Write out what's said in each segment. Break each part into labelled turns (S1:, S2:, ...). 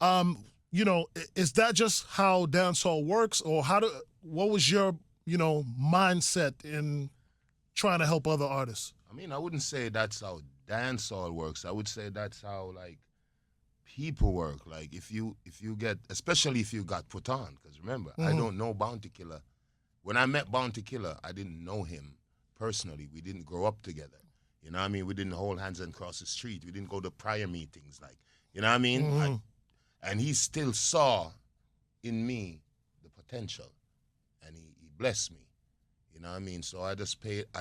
S1: You know, is that just how dancehall works, or what was your, mindset in trying to help other artists?
S2: I mean, I wouldn't say that's how dancehall works. I would say that's how like people work. Like if you get, especially if you got put on, because remember, I don't know Bounty Killer. When I met Bounty Killer, I didn't know him personally. We didn't grow up together. You know what I mean? We didn't hold hands and cross the street. We didn't go to prayer meetings. Like, you know what I mean? And he still saw in me the potential, and he blessed me. You know what I mean? So I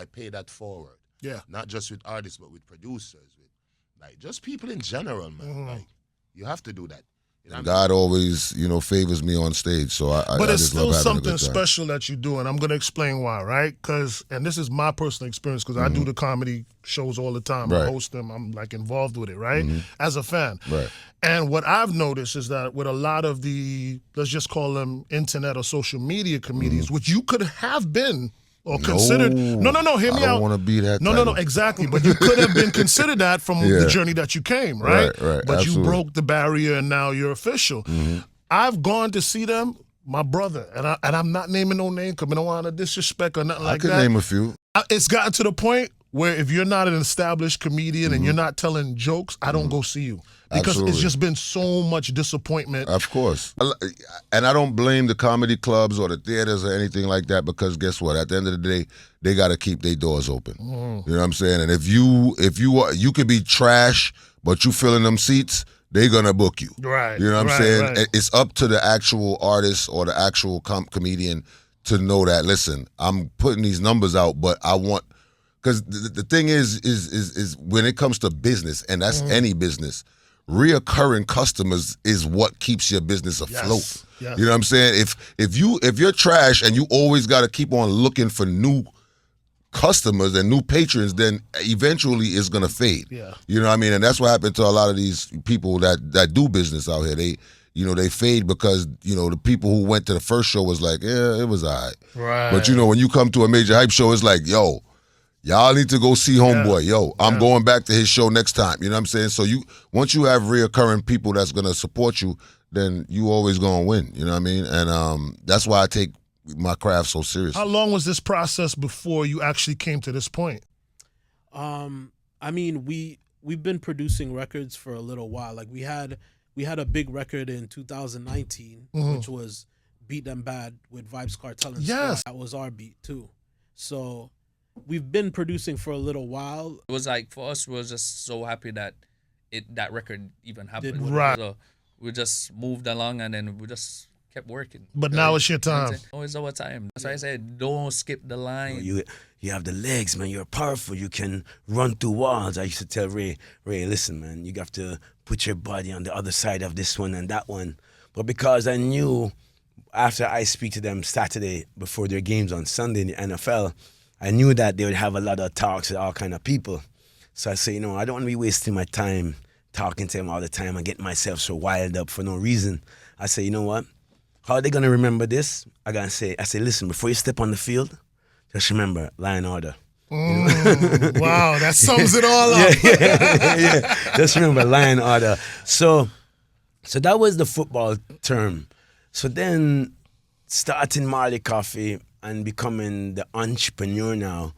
S2: pay that forward.
S1: Yeah.
S2: Not just with artists, but with producers, with like just people in general, man. Like you have to do that. You know
S3: And God always, favors me on stage, so
S1: But
S3: I
S1: it's
S3: just
S1: still
S3: love having a
S1: something
S3: good time.
S1: special that you do, and I'm going to explain why, right? And this is my personal experience, because I do the comedy shows all the time. I
S3: Right.
S1: host them. I'm like involved with it, right? As a fan.
S3: Right.
S1: And what I've noticed is that with a lot of the, let's just call them internet or social media comedians, which you could have been or considered. No, hear me
S3: I
S1: out.
S3: don't want to be that.
S1: No, exactly. But you could have been considered that from the
S3: Yeah.
S1: journey that you came, right?
S3: Right,
S1: But
S3: absolutely.
S1: you broke the barrier, and now you're official. I've gone to see them, my brother, and I'm not naming no name because I don't want to disrespect or nothing
S3: I
S1: like
S3: could
S1: that.
S3: name a few.
S1: It's gotten to the point where if you're not an established comedian and you're not telling jokes, I don't go see you. Because
S3: Absolutely.
S1: it's just been so much disappointment.
S3: Of course. And I don't blame the comedy clubs or the theaters or anything like that, because guess what? At the end of the day, they got to keep their doors open. You know what I'm saying? And if you could be trash, but you fill in them seats, they're going to book you.
S1: Right.
S3: You know what I'm saying?
S1: Right.
S3: It's up to the actual artist or the actual comedian to know that, listen, I'm putting these numbers out, but I want, because the thing is when it comes to business, and that's any business, reoccurring customers is what keeps your business afloat.
S1: Yes.
S3: You know what I'm saying? If you're trash and you always got to keep on looking for new customers and new patrons, then eventually it's gonna fade.
S1: Yeah.
S3: You know what I mean? And that's what happened to a lot of these people that do business out here. They fade because the people who went to the first show was like, yeah, it was all right.
S1: Right.
S3: But when you come to a major hype show, it's like, yo, y'all need to go see Homeboy. Yo, I'm going back to his show next time. You know what I'm saying? So once you have reoccurring people that's gonna support you, then you always gonna win. You know what I mean? And that's why I take my craft so seriously.
S1: How long was this process before you actually came to this point?
S4: I mean, we've been producing records for a little while. Like we had a big record in 2019, which was Beat Them Bad with Vybz, Kartel, and
S1: Yes.
S4: Squad. That was our beat too. So we've been producing for a little while.
S5: It was like, for us, we were just so happy that that record even happened.
S1: Right.
S5: So we just moved along, and then we just kept working.
S1: But now it's your time.
S5: Oh, it's our time. That's why I said, don't skip the line.
S6: You have the legs, man. You're powerful. You can run through walls. I used to tell Ray, listen, man, you have to put your body on the other side of this one and that one. But because I knew after I speak to them Saturday before their games on Sunday in the NFL, I knew that they would have a lot of talks with all kind of people. So I say, I don't want to be wasting my time talking to them all the time and getting myself so wild up for no reason. I say, you know what? How are they going to remember this? I say, listen, before you step on the field, just remember, lie and order.
S1: Wow, that sums it all up.
S6: Yeah. Just remember, lie and order. So that was the football term. So then starting Marley Coffee and becoming the entrepreneur now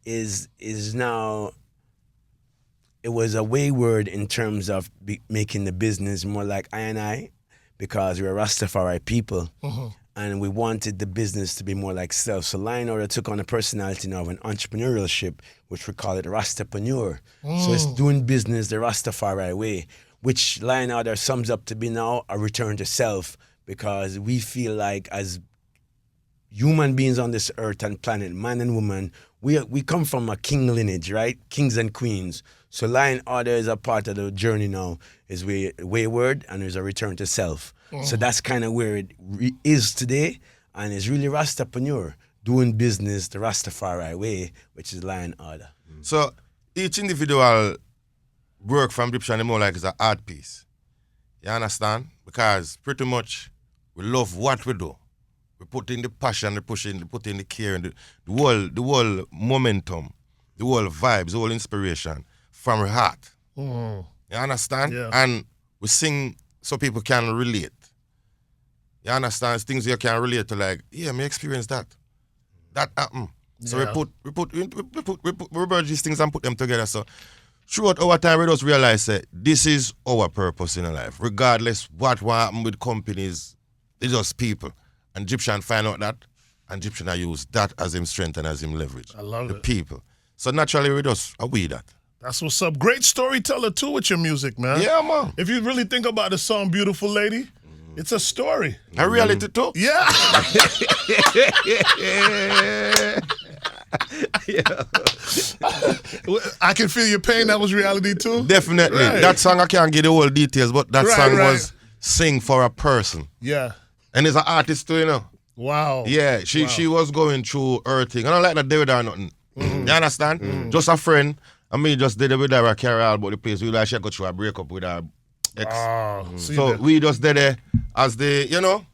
S6: is now, it was a wayward in terms of making the business more like I and I, because we're Rastafari people, and we wanted the business to be more like self. So Lion Order took on a personality now of an entrepreneurship, which we call it Rastapreneur. So it's doing business the Rastafari way, which Lion Order sums up to be now a return to self, because we feel like as human beings on this earth and planet, man and woman, we come from a king lineage, right? Kings and queens. So Lion Order is a part of the journey now, is wayward, and there's a return to self. So that's kind of where it is today, and it's really Rastapreneur, doing business the Rastafari way, which is Lion Order.
S2: So each individual work from Gyptian more like is an art piece. You understand? Because pretty much we love what we do. We put in the passion, put in the care, and the whole momentum, the whole vibes, the whole inspiration from our heart. You understand?
S1: Yeah.
S2: And we sing
S7: so people can relate. You understand? It's things you can relate to, like, yeah, me experience that. That happened. So
S1: Yeah.
S7: we merge these things and put them together. So throughout our time, we just realize that this is our purpose in life. Regardless what will happen with companies, it's just people. And Gyptian find out that, and Gyptian use that as him strength and as him leverage.
S1: I love
S7: the
S1: it.
S7: people. So naturally, we just we that.
S1: That's what's up. Great storyteller too with your music, man.
S7: Yeah, man.
S1: If you really think about the song "Beautiful Lady," it's a story.
S7: A reality too.
S1: Yeah. I can feel your pain. That was reality too.
S7: Definitely.
S1: Right.
S7: That song I can't give the whole details, but that
S1: Right,
S7: song
S1: right.
S7: was sing for a person.
S1: Yeah.
S7: And it's an artist too, you know.
S1: Wow.
S7: Yeah, she was going through her thing. I don't like that David or nothing. You understand? Just a friend. I mean, just did it with her, carry her about the place. We like she go through a breakup with her ex.
S1: Oh, see
S7: So
S1: that.
S7: we just did it as the, you know,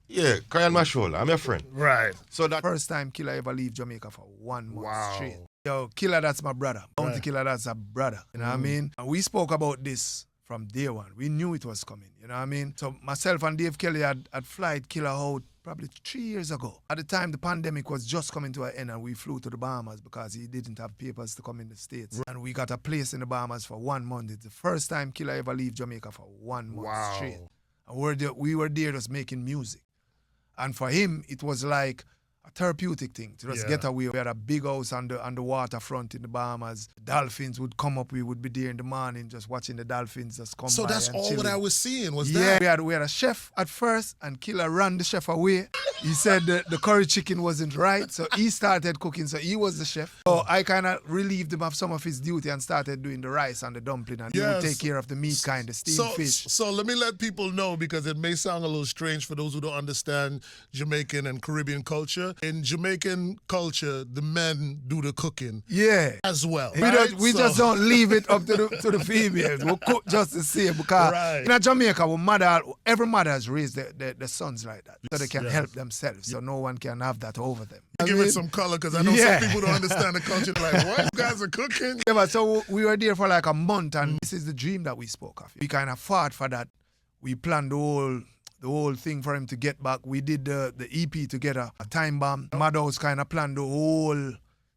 S7: yeah, cry on my shoulder. I'm your friend.
S1: Right.
S7: So that
S8: First time Killer ever leave Jamaica for 1 month
S1: Wow.
S8: straight. Yo, Killer, that's my brother. Bounty
S1: Right.
S8: Killer, that's a brother. You know what I mean? And we spoke about this from day one. We knew it was coming. You know what I mean? So myself and Dave Kelly had flied Killer out probably 3 years ago. At the time, the pandemic was just coming to an end and we flew to the Bahamas because he didn't have papers to come in the States. And we got a place in the Bahamas for 1 month. It's the first time Killer ever leave Jamaica for 1 month
S1: Wow.
S8: straight. And we were there just making music. And for him, it was like a therapeutic thing to just
S1: Yeah.
S8: get away. We had a big house on the waterfront in the Bahamas. Dolphins would come up. We would be there in the morning just watching the dolphins just come
S1: So
S8: by
S1: that's
S8: and
S1: all
S8: chilling.
S1: what I was seeing was
S8: Yeah,
S1: that.
S8: we had a chef at first, and Killer ran the chef away. He said the curry chicken wasn't right, so he started cooking. So he was the chef. So I kind of relieved him of some of his duty and started doing the rice and the dumpling, and he would
S1: Yes.
S8: take care of the meat kind, the steamed fish.
S1: So let me let people know, because it may sound a little strange for those who don't understand Jamaican and Caribbean culture. In Jamaican culture, the men do the cooking
S8: Yeah.
S1: as well.
S8: We,
S1: right?
S8: don't, we
S1: So-
S8: just don't leave it up to the females. We cook just the same because
S1: Right.
S8: in Jamaica, every mother has raised the sons like that so they can help themselves. So no one can have that over them.
S1: Give it some color, because I know
S8: Yeah.
S1: some people don't understand the culture. Like, what? You guys are cooking?
S8: Yeah, but so we were there for like a month, and this is the dream that we spoke of. We kind of fought for that. We planned the whole thing for him to get back. We did the EP together, a Time Bomb. Madhouse kind of planned the whole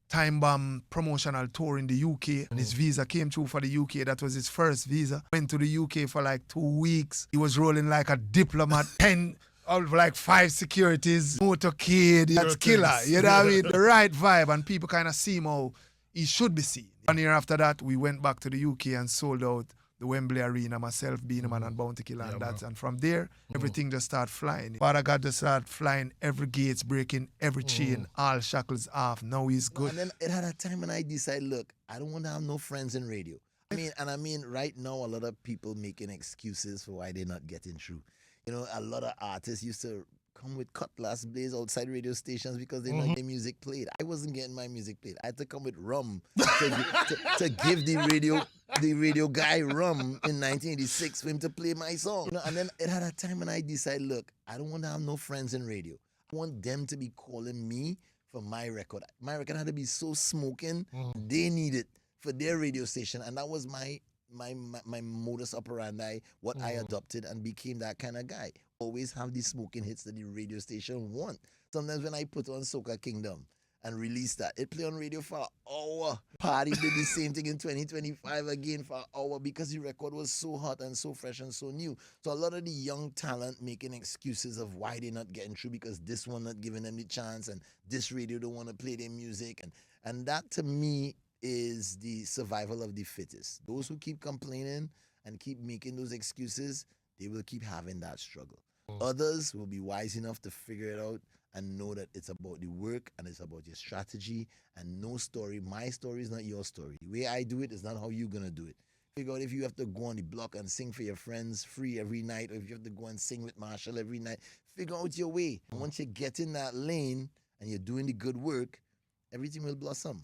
S8: Time Bomb promotional tour in the UK. And his visa came through for the UK. That was his first visa. Went to the UK for like 2 weeks. He was rolling like a diplomat. 10 of like 5 securities, motorcade. That's killer. You know what I mean? The right vibe, and people kind of see him how he should be seen. 1 year after that, we went back to the UK and sold out the Wembley Arena, myself, Beanerman, and Bounty Killer, and that. And from there, everything just started flying. Father God just started flying, every gates breaking, every chain, all shackles off. Now he's good.
S9: And then it had a time when I decided, look, I don't want to have no friends in radio. I mean, right now, a lot of people making excuses for why they're not getting through. You know, a lot of artists used to come with cutlass blades outside radio stations because they know their music played. I wasn't getting my music played. I had to come with rum to give the radio guy rum in 1986 for him to play my song. You know, and then it had a time when I decided, look, I don't want to have no friends in radio. I want them to be calling me for my record. My record had to be so smoking. They need it for their radio station, and that was my modus operandi, what I adopted and became that kind of guy. Always have these smoking hits that the radio station want. Sometimes when I put on Soca Kingdom and release that, it play on radio for an hour. Party did the same thing in 2025 again for an hour because the record was so hot and so fresh and so new. So a lot of the young talent making excuses of why they're not getting through because this one not giving them the chance and this radio don't want to play their music. And that to me is the survival of the fittest. Those who keep complaining and keep making those excuses, they will keep having that struggle. Others will be wise enough to figure it out and know that it's about the work and it's about your strategy and no story. My story is not your story. The way I do it is not how you're going to do it. Figure out if you have to go on the block and sing for your friends free every night, or if you have to go and sing with Machel every night, figure out your way. And once you get in that lane and you're doing the good work, everything will blossom.